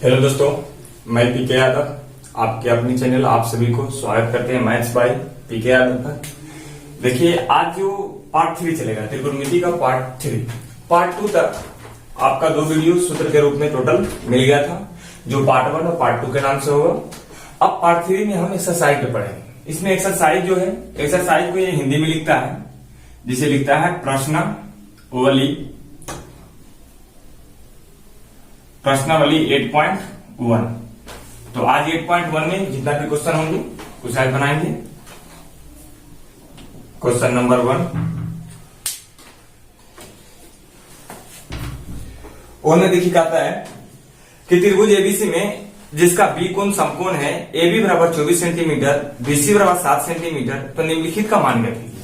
Hello दोस्तों, मैं पीके यादव आपके अपनी चैनल आप सभी को स्वागत करते हैं मैथ्स बाय पीके यादव पर। देखिए, आज जो पार्ट 3 चलेगा त्रिकोणमिति का पार्ट 2 तक आपका 2 वीडियो सूत्र के रूप में टोटल मिल गया था, जो पार्ट 1 और पार्ट 2 के नाम से होगा। अब पार्ट 3 में हम एक्सरसाइज पे पढ़ेंगे। इसमें एक्सरसाइज जो है, एक्सरसाइज को ये हिंदी में लिखता है, जिसे लिखता है प्रश्नावली 8.1। तो आज 8.1 में जितना भी क्वेश्चन होंगे कुछ आज बनाएंगे। क्वेश्चन नंबर 1, और में देखिए कहता है कि त्रिभुज एबीसी में जिसका बी कोण समकोण है, ए बी बराबर 24 सेंटीमीटर, बीसी बराबर 7 सेंटीमीटर, तो निम्नलिखित का मान क्या कीजिए।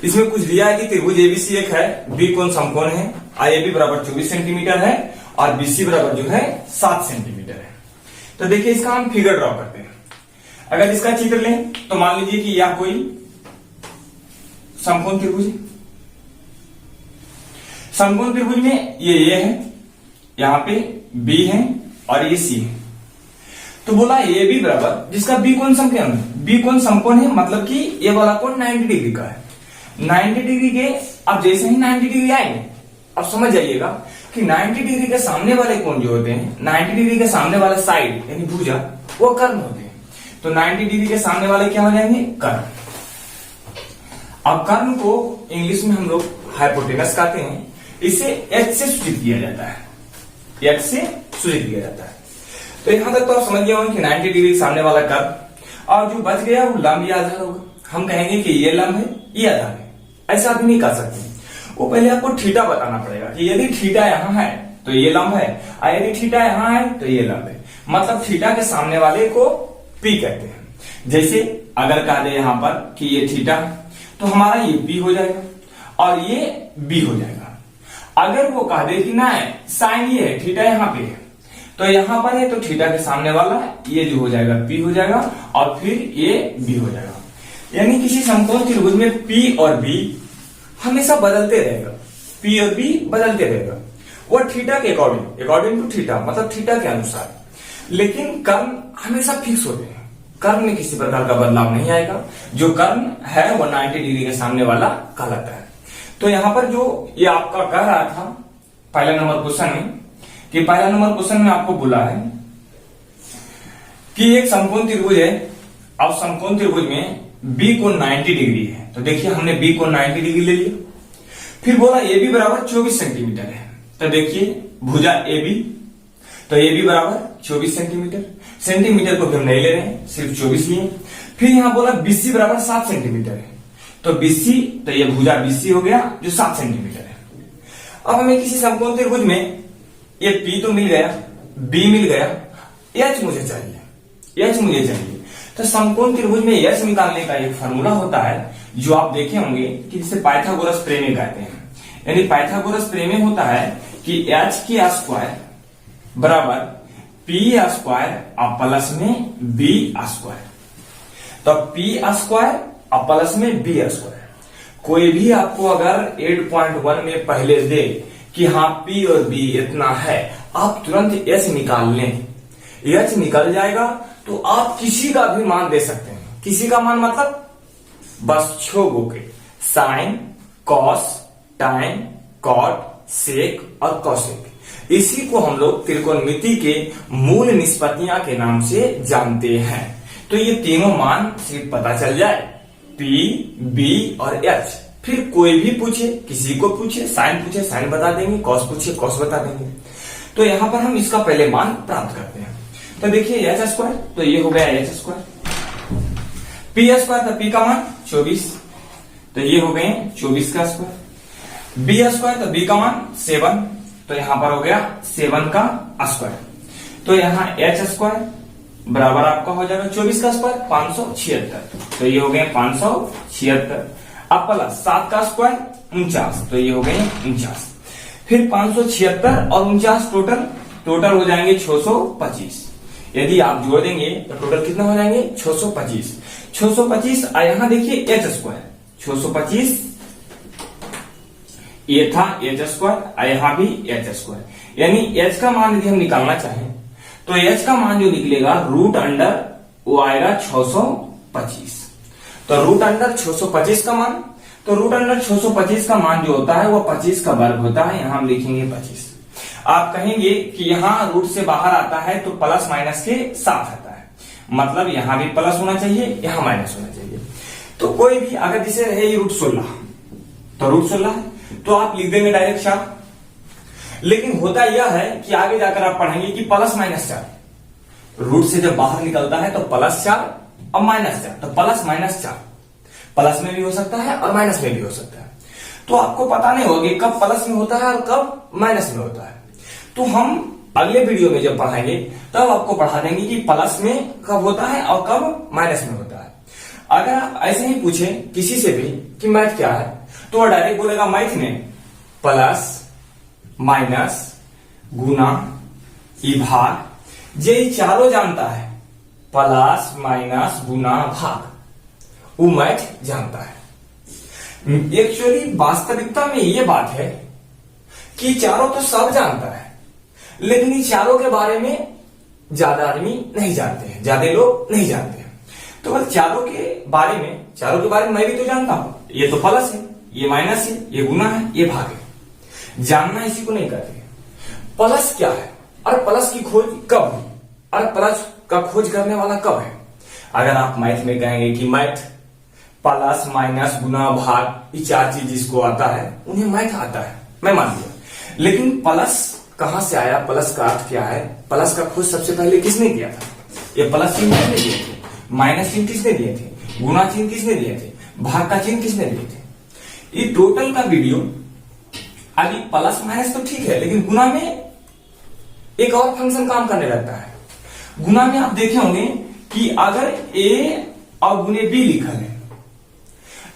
इसमें कुछ दिया है कि त्रिभुज एबीसी एक है, बी कोण समकोण है, ए बी बराबर 24 सेंटीमीटर है और बीसी बराबर जो है 7 सेंटीमीटर है। तो देखिए, इसका हम फिगर ड्रॉ करते हैं। अगर इसका चित्र लें तो मान लीजिए कि यह कोई समकोण त्रिभुज है। समकोण त्रिभुज में ये है, यहां पे बी है और ये सी है। तो बोला ए बी बराबर, जिसका बी कोण समकोण है, बी कोण समकोण है मतलब कि ये वाला कोण 90 डिग्री का है। 90 डिग्री के अब जैसे ही 90 डिग्री आएंगे, अब समझ जाइएगा कि 90 डिग्री के सामने वाले कोण जो होते हैं, 90 डिग्री के सामने वाला साइड यानी भुजा, वो कर्ण होते हैं। तो 90 डिग्री के सामने वाले क्या हो जाएंगे, कर्ण। अब कर्ण को इंग्लिश में हम लोग हाइपोटेनस कहते हैं। इसे एच से सूचित किया जाता है, एच से सूचित किया जाता है। तो यहां तक तो आप समझ गए होंगे कि 90 डिग्री के सामने वाला कर्ण, और जो बच गया वो लंब या आधार होगा। हम कहेंगे कि ये लंब है, ये आधार है। ऐसा भी नहीं कर सकते, वो पहले आपको थीटा बताना पड़ेगा कि यदि थीटा यहां है तो ये लंब है, और यदि थीटा यहां है तो ये लंब है। मतलब थीटा के सामने वाले को पी कहते हैं। जैसे अगर कह दे यहां पर कि ये थीटा, तो हमारा ये पी हो जाएगा और ये बी हो जाएगा। अगर वो कह दे कि ना साइन ये है, थीटा यहां पे है, तो यहां पर है तो थीटा के सामने वाला ये जो हो जाएगा पी हो जाएगा और फिर ये बी हो जाएगा। यानी किसी समकोण त्रिभुज में पी और बी हमेशा बदलते रहेगा, पी और बी बदलते रहेगा। वो थीटा के अकॉर्डिंग टू थीटा, मतलब थीटा के अनुसार। लेकिन कर्ण हमेशा फिक्स होते हैं, कर्ण में किसी प्रकार का बदलाव नहीं आएगा। जो कर्ण है वो 90 डिग्री के सामने वाला कहलाता है। तो यहां पर जो ये आपका कह रहा था पहला नंबर क्वेश्चन में, कि पहला नंबर क्वेश्चन में आपको बोला है कि एक समकोण त्रिभुज है। अब समकोण त्रिभुज में बी कोण 90 डिग्री है। तो देखिए, हमने बी कोण 90 डिग्री ले लिया। फिर बोला ए बी बराबर 24 सेंटीमीटर है। तो देखिए, भुजा ए बी, तो ए बी बराबर 24 सेंटीमीटर। सेंटीमीटर को हम नहीं ले रहे हैं, सिर्फ 24 लिए। फिर यहां बोला बीसी बराबर 7 सेंटीमीटर है। तो बीसी, तो ये भुजा बीसी हो गया जो 7 सेंटीमीटर है। अब हमें किसी समकोण त्रिभुज में ये पी तो मिल गया, बी मिल गया, एच मुझे चाहिए। तो समकोण त्रिभुज में एच निकालने का एक फॉर्मूला होता है, जो आप देखे होंगे कि जिसे पाइथागोरस प्रमेय कहते हैं। यानी पाइथागोरस प्रमेय होता है कि एच की स्क्वायर बराबर पी स्क्वायर और प्लस में बी स्क्वायर। तो पी स्क्वायर और प्लस में बी स्क्वायर। कोई भी आपको अगर 8.1 में पहले दे कि हाँ पी और बी इतना है, आप तुरंत एच निकाल लें, एच निकल जाएगा तो आप किसी का भी मान दे सकते हैं। किसी का मान मतलब बस छोगो के, साइन, कॉस, टाइन, कॉट, सेक और कॉसेक। इसी को हम लोग त्रिकोणमिति के मूल निष्पत्तियां के नाम से जानते हैं। तो ये तीनों मान सिर्फ पता चल जाए, पी, बी और एच। फिर कोई भी पूछे, किसी को पूछे, साइन पूछे साइन बता देंगे, कॉस पूछे कॉस बता देंगे। तो यहां पर हम इसका पहले मान प्राप्त करते हैं। तो देखिए एच स्क्वायर, तो ये हो गया एच स्क्वायर। पी स्क्वायर, तो पी का मान 24, तो ये हो गए 24 का स्क्वायर। बी स्क्वायर, तो बी का मान 7, तो यहां पर हो गया 7 का स्क्वायर। तो यहां एच स्क्वायर बराबर आपका हो जाएगा 24 का स्क्वायर 576, तो ये हो गए 576। अब प्लस 7 का स्क्वायर 49, तो ये हो गए 49। फिर 576 और 49 टोटल हो जाएंगे 625। यदि आप जोड़ देंगे तो टोटल कितना हो जाएंगे 625। 625 यहां देखिए एच स्क्वायर 625 ये था एच स्क्वायर, यहां भी एच स्क्वायर। यानी एच का मान यदि हम निकालना चाहें तो एच का मान जो निकलेगा रूट अंडर वो आएगा 625। तो रूट अंडर 625 का मान, तो रूट अंडर 625 का मान जो होता है वो 25 का वर्ग होता है। यहां हम लिखेंगे 25। आप कहेंगे कि यहां रूट से बाहर आता है तो प्लस माइनस के साथ आता है, मतलब यहां भी प्लस होना चाहिए, यहां माइनस होना चाहिए। तो कोई भी अगर जिसे रहे ये रूट 16, तो रूट 16 है तो आप लिख देंगे डायरेक्ट 4। लेकिन होता यह है कि आगे जाकर आप पढ़ेंगे कि प्लस माइनस 4, रूट से जब बाहर निकलता है तो प्लस 4 और माइनस 4, तो प्लस माइनस 4 प्लस में भी हो सकता है और माइनस में भी हो सकता है। तो आपको पता नहीं होगा कि कब प्लस में होता है और कब माइनस में होता है। तो हम अगले वीडियो में जब पढ़ाएंगे तब आपको पढ़ा देंगे कि प्लस में कब होता है और कब माइनस में होता है। अगर आप ऐसे ही पूछें किसी से भी कि मैथ क्या है, तो वह डायरेक्ट बोलेगा मैथ में प्लस माइनस गुना भाग, ये चारों जानता है, प्लस माइनस गुना भाग, वो मैथ जानता है। एक्चुअली वास्तविकता में ये बात है कि चारों तो सब जानता है, लेकिन इन चारों के बारे में ज्यादा आदमी नहीं जानते हैं, ज्यादा लोग नहीं जानते हैं। तो बस चारों के बारे में मैं भी तो जानता हूं, ये तो प्लस है, ये माइनस है, ये गुना है, ये भाग है। जानना इसी को नहीं कहते। प्लस क्या है और प्लस की खोज कब हुई और प्लस का खोज करने वाला कब है। अगर आप मैथ में कहेंगे कि मैथ प्लस माइनस गुना भाग, ये 4 चीज जिसको आता है उन्हें मैथ आता है, मैं मान लिया। लेकिन प्लस कहां से आया, प्लस का अर्थ क्या है, प्लस का खोज सबसे पहले किसने किया था। ये प्लस चिन्ह किसने दिए थे, माइनस चिन्ह किसने दिए थे, गुना चिन्ह किसने दिए थे, भाग का चिन्ह किसने दिए थे। ये टोटल का वीडियो अभी प्लस माइनस तो ठीक है, लेकिन गुना में एक और फंक्शन काम करने लगता है। गुना में आप देखे होंगे कि अगर ए और गुने बी लिखा है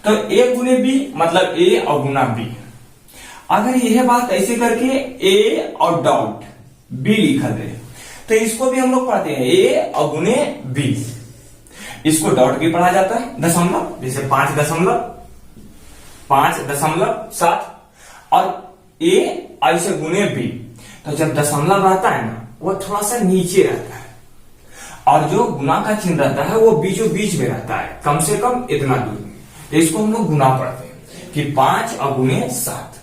तो ए गुने बी मतलब ए और गुना बी। अगर यह बात ऐसे करके ए और डॉट बी लिखा है तो इसको भी हम लोग पढ़ते हैं ए और गुने बी। इसको डॉट भी पढ़ा जाता है, दशमलव, जैसे 5.7 और ए ऐसे गुने बी। तो जब दशमलव रहता है ना वो थोड़ा सा नीचे रहता है और जो गुना का चिन्ह रहता है वो बीचों बीच में रहता है, कम से कम इतना दूर में। तो इसको हम लोग गुना पढ़ते हैं कि 5 और गुने 7।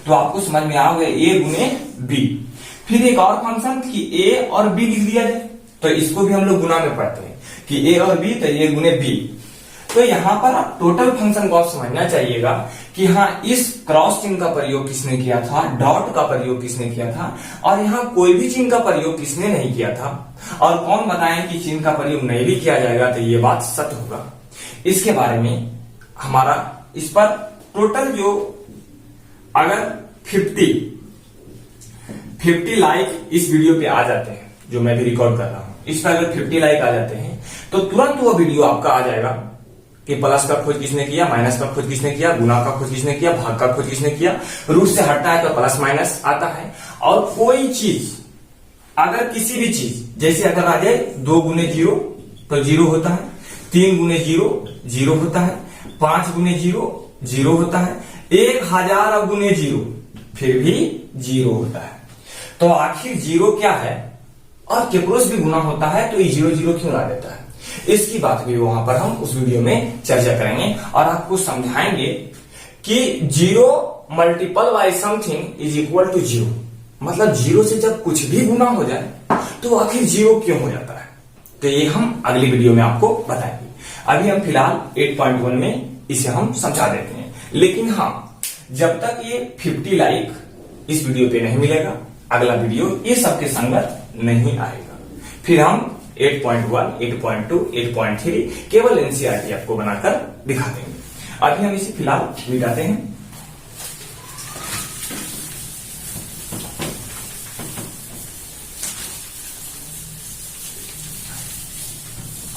तो आपको समझ में आ गया ए गुने बी। फिर एक और फंक्शन कि ए और बी लिख दिया जाए, तो इसको भी हम लोग गुना में पढ़ते हैं कि ए और बी, तो ए गुने बी। तो यहां पर आप टोटल फंक्शन को आप समझना चाहिएगा कि हाँ इस क्रॉस चिन्ह का प्रयोग किसने किया था, डॉट का प्रयोग किसने किया था, और यहाँ कोई भी चिन्ह का प्रयोग किसने नहीं किया था, और कौन बताएं कि चिन्ह का प्रयोग नहीं भी किया जाएगा तो ये बात सत्य होगा। इसके बारे में हमारा इस पर टोटल जो अगर 50 लाइक इस वीडियो पे आ जाते हैं, जो मैं भी रिकॉर्ड कर रहा हूं, इस पर अगर 50 लाइक आ जाते हैं तो तुरंत वो वीडियो आपका आ जाएगा कि प्लस का खोज किसने किया, माइनस का खोज किसने किया, गुना का खोज किसने किया, भाग का खोज किसने किया। रूट से हटता है तो प्लस माइनस आता है। और कोई चीज अगर किसी भी चीज जैसे अगर आ जाए 2 गुने 0 तो 0 होता है, 3 गुने 0 0 होता है, 5 गुने 0 0 होता है, 1000 गुने 0 फिर भी 0 होता है। तो आखिर 0 क्या है और केक्रोस भी गुना होता है तो ये 0 0 क्यों ला देता है, इसकी बात भी वहां पर हम उस वीडियो में चर्चा करेंगे और आपको समझाएंगे कि 0 multiple by something is equal to 0। मतलब 0 से जब कुछ भी गुना हो जाए तो आखिर 0 क्यों हो जाता है, तो ये हम अगली वीडियो में आपको बताएंगे। अभी हम फिलहाल 8.1 में इसे हम समझा देते हैं। लेकिन हाँ, जब तक ये 50 लाइक इस वीडियो पे नहीं मिलेगा, अगला वीडियो ये सबके संगत नहीं आएगा। फिर हम 8.1, 8.2, 8.3 केवल एनसीईआरटी आपको बनाकर दिखा देंगे। अभी हम इसे फिलहाल मिटाते हैं।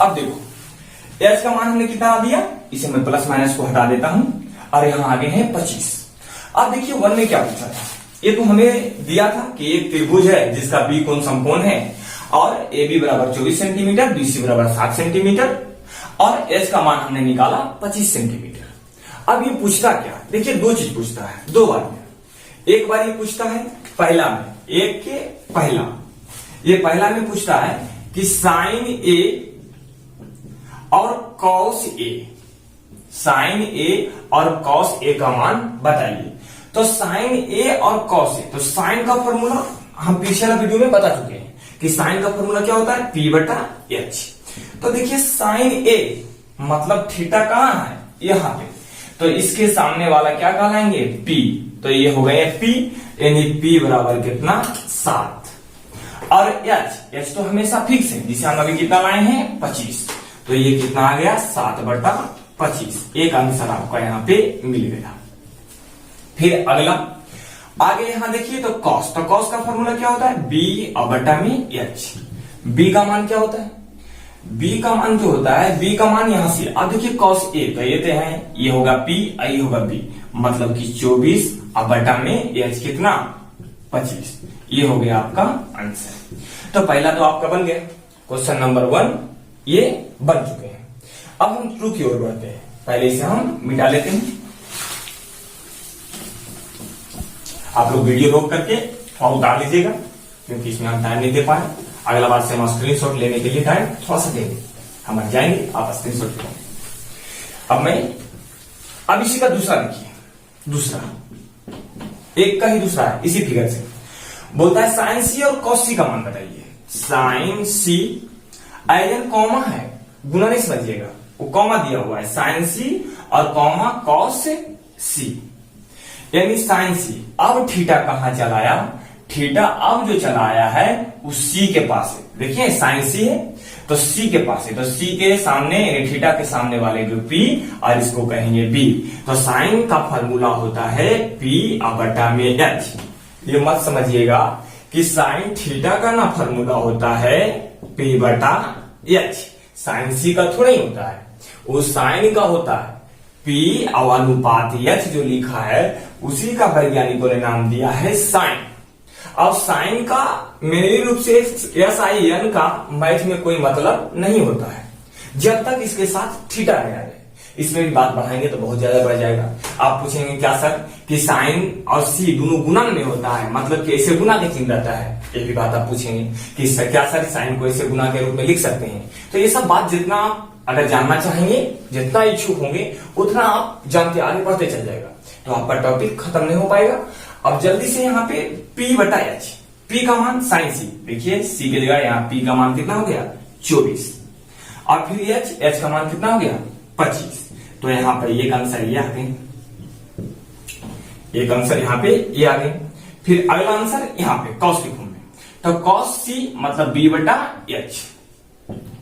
अब देखो एच का मान हमने कितना दिया, इसे मैं प्लस माइनस को हटा देता हूं और यहां आगे है 25। अब देखिए 1 में क्या पूछा था, ये तो हमें दिया था कि एक त्रिभुज है जिसका बी कोण समकोण है और ए बी बराबर 24 सेंटीमीटर, बी सी बराबर 7 सेंटीमीटर और एच का मान हमने निकाला 25 सेंटीमीटर। अब ये पूछता क्या, देखिए 2 चीज पूछता है 2 बार में। एक बार ये पूछता है पहला में, एक के पहला, ये पहला में पूछता है कि साइन ए और कॉस ए, साइन ए और कॉस ए का मान बताइए। तो साइन ए और कॉस ए, तो साइन का फॉर्मूला हम पिछले वीडियो में बता चुके हैं कि साइन का फॉर्मूला क्या होता है, P बटा H। तो देखिए साइन ए मतलब थीटा कहां है, यहां पे, तो इसके सामने वाला क्या कहलाएंगे, P। तो ये हो गए P, यानी P बराबर कितना, 7। और H तो हमेशा फिक्स है, जिसे हम अभी कितना लाए हैं, 25। तो ये कितना आ गया, 7 बटा 25। एक आंसर आपका यहाँ पे मिल गया। फिर अगला आगे यहां देखिए, तो कॉस, तो कॉस का फॉर्मूला क्या होता है, B और बटा में H। B का मान क्या होता है, B का मान जो होता है, B का मान यहां से, अब देखिए कॉस A तो ये हैं, ये होगा P और ये होगा B, मतलब कि 24 और बटा में H कितना, 25। ये हो गया आपका आंसर। तो पहला तो आपका बन गया, क्वेश्चन नंबर 1 ये बन चुके हैं। अब हम ट्रू की ओर बढ़ते हैं, पहले इसे हम मिटा लेते हैं। आप लोग वीडियो रोक करके थोड़ा उतार लीजिएगा, क्योंकि इसमें हम टाइम नहीं दे पाए। अगला बार से हम स्क्रीनशॉट लेने के लिए टाइम थोड़ा सा देंगे, हम जाएंगे, आप स्क्रीनशॉट लेंगे। अब इसी का दूसरा देखिए, दूसरा एक का ही दूसरा है, इसी फिगर से बोलता है साइन सी और कॉस सी का मान बताइए। साइन सी आइजन कॉमा है, गुना नहीं समझिएगा, वो कॉमा दिया हुआ है, साइन सी और कॉमा कॉस सी, यानी साइन सी। अब थीटा कहां चलाया, थीटा अब जो चलाया है उस सी के पास है। देखिए साइन सी है तो सी के पास है, तो सी के सामने थीटा के सामने वाले जो पी, और इसको कहेंगे बी। तो साइन का फॉर्मूला होता है पी और बटा में एच। ये मत समझिएगा कि साइन थीटा का ना फॉर्मूला होता है पी बटा एच, साइन सी का थोड़ा ही होता है, वो साइन का होता है पी और अनुपात एच जो लिखा है उसी का वैज्ञानिकों ने नाम दिया है साइन। अब साइन का मेनली रूप से SIN का मैथ में कोई मतलब नहीं होता है जब तक इसके साथ थीटा नहीं आ जाए। इसमें भी बात बढ़ाएंगे तो बहुत ज्यादा बढ़ जाएगा। आप पूछेंगे क्या सर कि साइन और सी दोनों गुणन में होता है, मतलब कि ऐसे गुना के चिन्ह रहता है, ये भी बात आप पूछेंगे कि सर क्या सर साइन को ऐसे गुना के रूप में लिख सकते हैं। तो ये सब बात जितना आप अगर जानना चाहेंगे, जितना इच्छुक होंगे, उतना आप जानते आगे बढ़ते चल जाएगा, तो आपका टॉपिक खत्म नहीं हो पाएगा। अब जल्दी से यहाँ पे P बटा H, P का मान साइन सी, देखिए सी की जगह यहाँ P का मान कितना हो गया, 24, और फिर H का मान कितना हो गया, 25। तो यहाँ पर एक आंसर ये आ गए, एक आंसर यहाँ पे ये आ गए। फिर अगला आंसर यहाँ पे कॉस के फॉर्म में, तो कॉस सी मतलब B बटा H।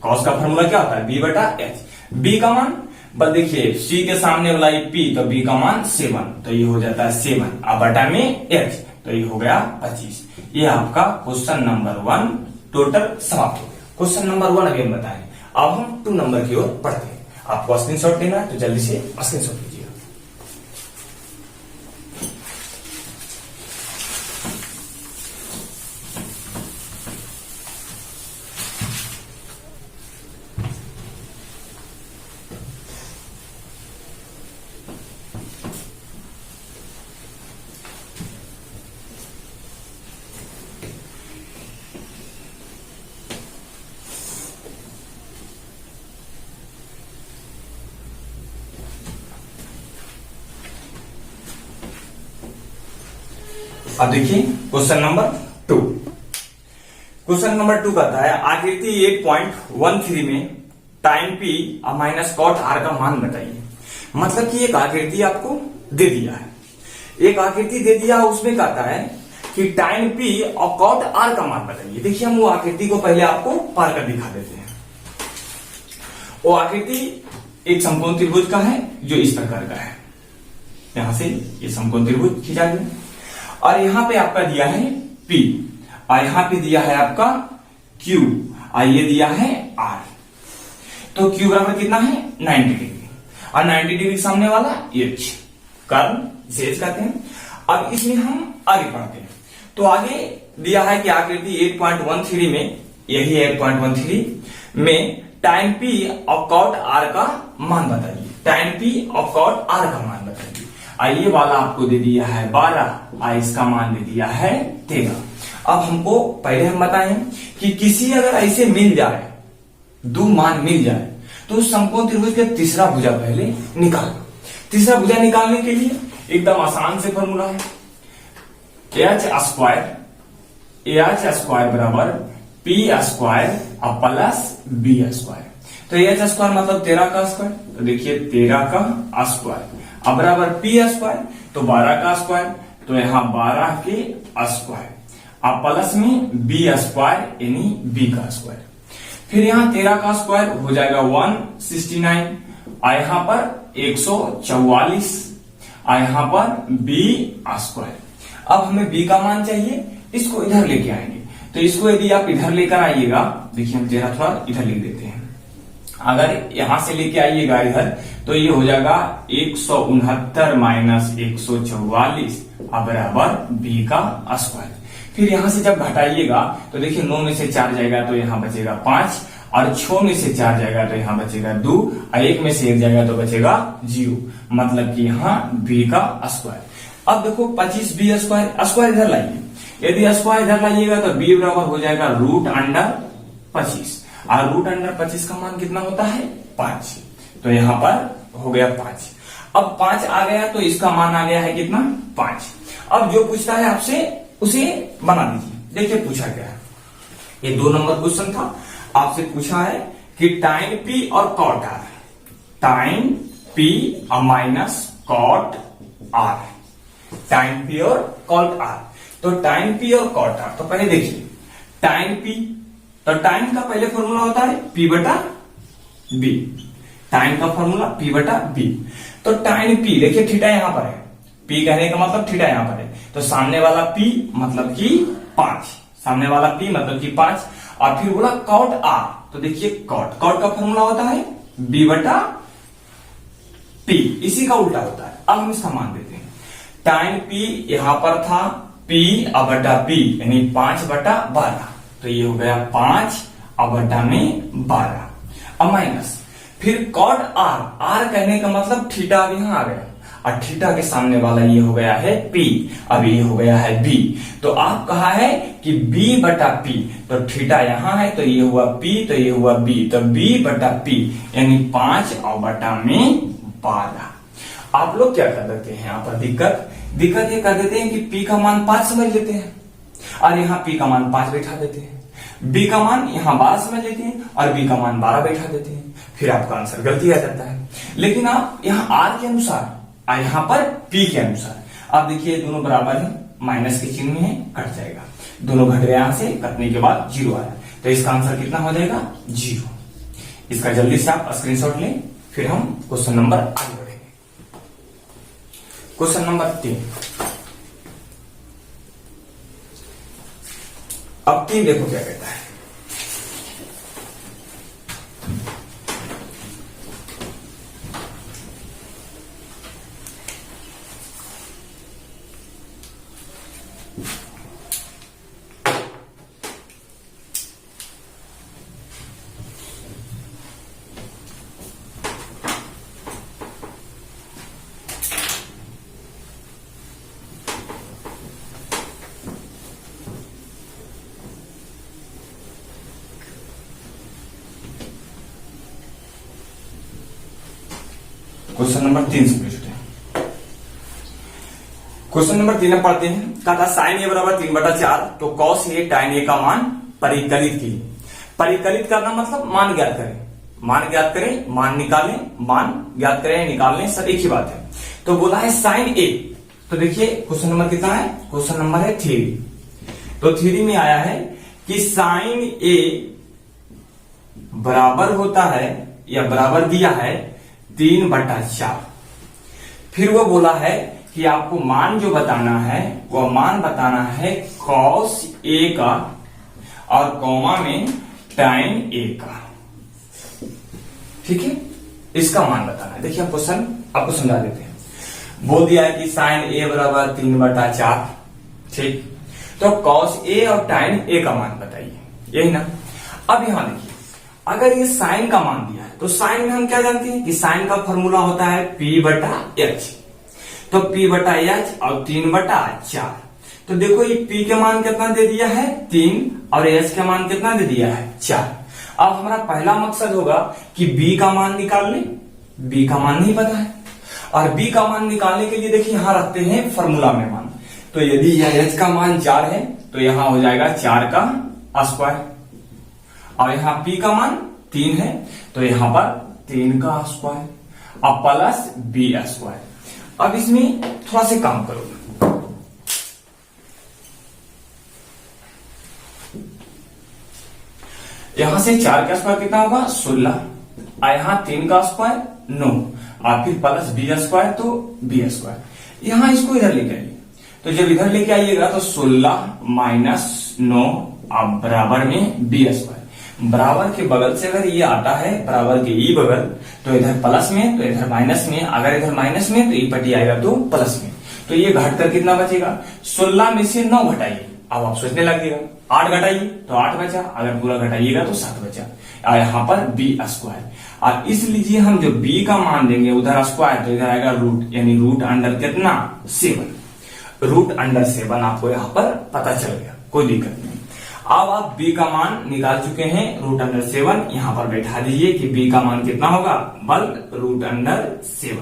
कॉस का फॉर्मूला क्या होता है, B बटा H। B का मान बस देखिए सी के सामने वाला P, तो B का मान 7, तो ये हो जाता है 7 और बटा में H, तो ये हो गया 25। ये आपका क्वेश्चन नंबर 1 टोटल समाप्त हो गया। क्वेश्चन नंबर 1 अभी हम बताएं, अब हम 2 नंबर की ओर पढ़ते हैं। आपको स्क्रीनशॉट लेना है तो जल्दी से स्क्रीनशॉट लीजिए। अब देखिए क्वेश्चन नंबर 2। क्वेश्चन नंबर 2 कहता है आकृति 8.13 में टाइम P और माइनस कॉट R का मान बताइए। मतलब कि एक आकृति आपको दे दिया है, एक आकृति दे दिया, उसमें कहता है कि टाइम P और कॉट R का मान बताइए। देखिए हम वो आकृति को पहले आपको पार कर दिखा देते हैं। वो आकृति एक समकोण त्रिभुज का है जो इस प्रकार का है, यहां से ये समकोण त्रिभुज खींचा गया, और यहां पे आपका दिया है P, और यहां पे दिया है आपका Q, और ये दिया है R। तो Q बराबर कितना है, 90 डिग्री, और 90 डिग्री सामने वाला H, कर्व Z कहते हैं। अब इसमें हम आगे पढ़ते हैं। तो आगे दिया है कि आकृति 8.13 में, यही 8.13 में टाइम P और कॉट R का मान बताइए। टाइम P और कॉट R का मान बताइए। ये वाला आपको दे दिया है 12, और इसका मान दे दिया है 13। अब हमको पहले हम बताएं कि किसी अगर ऐसे मिल जाए, दो मान मिल जाए, तो उस समकोण त्रिभुज का तीसरा भुजा पहले निकालना। तीसरा भुजा निकालने के लिए एकदम आसान से फॉर्मूला है, एच स्क्वायर बराबर P square plus B square. तो एच स्क्वायर मतलब 13 का स्क्वायर, तो देखिए 13 का स्क्वायर अब बराबर पी स्क्वायर तो 12 का स्क्वायर, तो यहां 12 के स्क्वायर अब प्लस में बी स्क्वायर यानी बी का स्क्वायर। फिर यहां 13 का स्क्वायर हो जाएगा 169, और यहां पर 144, और यहां पर बी स्क्वायर। अब हमें बी का मान चाहिए, इसको इधर लेके आएंगे। तो इसको यदि आप इधर लेकर आइएगा, देखिए हम 13 थोड़ा इधर लिख देते हैं, अगर यहां से लेके आइएगा इधर तो ये हो जाएगा 169 माइनस 144 बराबर बी का स्क्वायर। फिर यहां से जब घटाइएगा तो देखिए 9 में से 4 जाएगा तो यहां बचेगा 5, और 6 में से 4 जाएगा तो यहां बचेगा 2, और 1 में से 1 जाएगा तो बचेगा 0, मतलब कि यहां बी का स्क्वायर। अब देखो 25 बी स्क्वायर, स्क्वायर इधर लाइए, यदि स्क्वायर इधर लाइएगा तो बी बराबर हो जाएगा √25, और √25 का मान कितना होता है 5, तो यहां पर हो गया 5। अब 5 आ गया तो इसका मान आ गया है कितना 5। अब जो पूछता है आपसे उसे बना दीजिए। देखिए पूछा क्या है, ये 2 नंबर क्वेश्चन था, आपसे पूछा है कि टाइन पी और कॉट आर, टाइन पी और माइनस कॉट आर, टाइन पी और कॉट आर। तो टाइन पी और कॉट आर, तो पहले देखिए टाइन पी, तो टाइन का पहले फॉर्मूला होता है पी बटा बी, टाइन का फॉर्मूला पी बटा बी। तो टाइन पी देखिए थीटा यहां पर है, पी कहने का मतलब थीटा यहां पर है, तो सामने वाला पी मतलब कि 5, सामने वाला पी मतलब कि 5, और फिर बोला कॉट आर, तो देखिए कॉट, कॉट का फॉर्मूला होता है बी बटा पी, इसी का उल्टा होता है। अब हम इसका मान देते हैं, टाइन पी यहां पर था पी बटा पी यानी 5 बटा 12, तो ये हो गया 5 बटा में 12, अब माइनस फिर कॉट आर, आर कहने का मतलब थीटा अब यहां आ गया, और थीटा के सामने वाला ये हो गया है पी, अब ये हो गया है बी। तो आप कहा है कि बी बटा पी, तो थीटा यहां है तो ये हुआ पी, तो ये हुआ बी, तो बी बटा पी यानी 5 बटा में 12। आप लोग क्या कर देते हैं यहाँ पर, दिक्कत ये कर देते हैं कि पी का मान 5 समझ लेते हैं, और यहाँ पी का मान 5 बैठा देते हैं, बी का मान यहाँ 12 समझ लेते हैं और बी का मान 12 बैठा देते हैं, फिर आपका आंसर गलती आ जाता है। लेकिन आप यहाँ आर के अनुसार और यहाँ पर पी के अनुसार, आप देखिए दोनों बराबर है, माइनस के चिन्ह में है, कट जाएगा, दोनों घट गए, यहां से कटने के बाद 0 आया, तो इसका आंसर कितना हो जाएगा 0। इसका जल्दी से आप स्क्रीनशॉट लें, फिर हम क्वेश्चन नंबर आगे बढ़ेंगे। क्वेश्चन नंबर 3, अब 3 देखो क्या कहता है, क्वेश्चन नंबर 3 से पूछते हैं। क्वेश्चन नंबर 3 पढ़ते हैं, कहा साइन ए बराबर 3/4, तो कॉस ए टाइन ए का मान परिकलित कीजिए। परिकलित करना मतलब मान ज्ञात करें, मान ज्ञात करें, मान निकालें, मान ज्ञात करें निकाल लें, सब एक ही बात है। तो बोला है साइन ए, तो देखिए क्वेश्चन नंबर कितना है, क्वेश्चन नंबर है 3। तो 3 में आया है कि साइन ए बराबर होता है या बराबर दिया है 3/4। फिर वो बोला है कि आपको मान जो बताना है वह मान बताना है कॉस ए का और कॉमा में टाइन ए का, ठीक है, इसका मान बताना है। देखिए हम क्वेश्चन आपको समझा देते हैं। बोल दिया है कि साइन ए बराबर 3/4, ठीक, तो कॉस ए और टाइन ए का मान बताइए, यही ना। अब यहां देखिए, अगर ये साइन का मान दिया है तो साइन में हम क्या जानते हैं कि साइन का फॉर्मूला होता है P/H, तो P/H और 3/4, तो देखो ये P के मान कितना दे दिया है 3 और H के मान कितना दे दिया है 4। अब हमारा पहला मकसद होगा कि B का मान निकाल ले। B का मान नहीं पता है और B का मान निकालने के लिए देखिए यहां रखते हैं फॉर्मूला में मान। तो यदि यह H का मान 4 है तो यहां हो जाएगा 4 का स्क्वायर और यहाँ P का मान 3 है तो यहां पर 3 का स्क्वायर अब प्लस B स्क्वायर। अब इसमें थोड़ा सा काम करो, यहां से 4 का स्क्वायर कितना होगा 16 और यहां 3 का स्क्वायर 9 और फिर प्लस B स्क्वायर तो B स्क्वायर। यहां इसको इधर लेके आइए, तो जब इधर लेके आइएगा तो 16 माइनस 9 अब बराबर में B स्क्वायर। बराबर के बगल से अगर ये आता है बराबर के ई बगल तो इधर प्लस में तो इधर माइनस में, अगर इधर माइनस में तो ई पटी आएगा तो प्लस में। तो ये घटकर कितना बचेगा 16 में से 9 घटाइए। अब आप सोचने लगेगा 8 घटाइए तो 8 बचा, अगर पूरा घटाइएगा तो 7 बचा और यहाँ पर B स्क्वायर। और इस लीजिए हम जो B का मान देंगे उधर स्क्वायर तो इधर आएगा रूट, यानी रूट अंडर कितना 7। रूट अंडर 7 आपको यहाँ पर पता चल गया, कोई दिक्कत नहीं। अब आप B का मान निकाल चुके हैं रूट अंडर 7, यहाँ पर बैठा दीजिए कि B का मान कितना होगा बल रूट अंडर 7।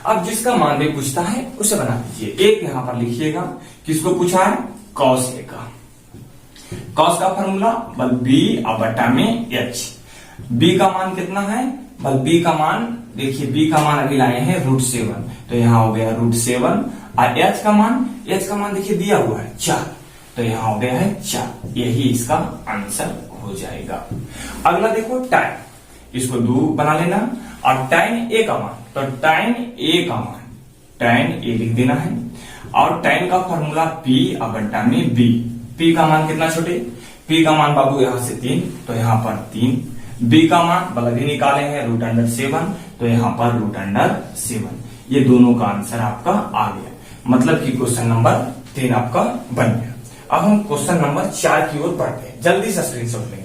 अब जिसका मान भी पूछता है उसे बना दीजिए। एक यहाँ पर लिखिएगा किसको पूछा है कॉस A का। कॉस का फॉर्मूला बल B और बटा में H। B का मान कितना है बल B का मान देखिए B का मान अभी लाए हैं रूट 7 तो यहाँ हो गया रूट 7 और H का मान देखिए दिया हुआ है 4 तो यहाँ हो गया है 4। यही इसका आंसर हो जाएगा। अगला देखो टाइम, इसको 2 बना लेना और टाइम A का मान, तो टाइम A का मान टाइम A लिख देना है और टाइम का फॉर्मूला P और बटा में B। P का मान कितना छोटे, P का मान बाबू यहाँ से 3 तो यहाँ पर 3। B का मान बल अभी निकाले हैं रूट अंडर 7 तो यहाँ पर रूट अंडर 7। ये दोनों का आंसर आपका आ गया, मतलब कि क्वेश्चन नंबर 3 आपका बन गया। अब हम क्वेश्चन नंबर 4 की ओर बढ़ते हैं, जल्दी से स्क्रीनशॉट लेंगे।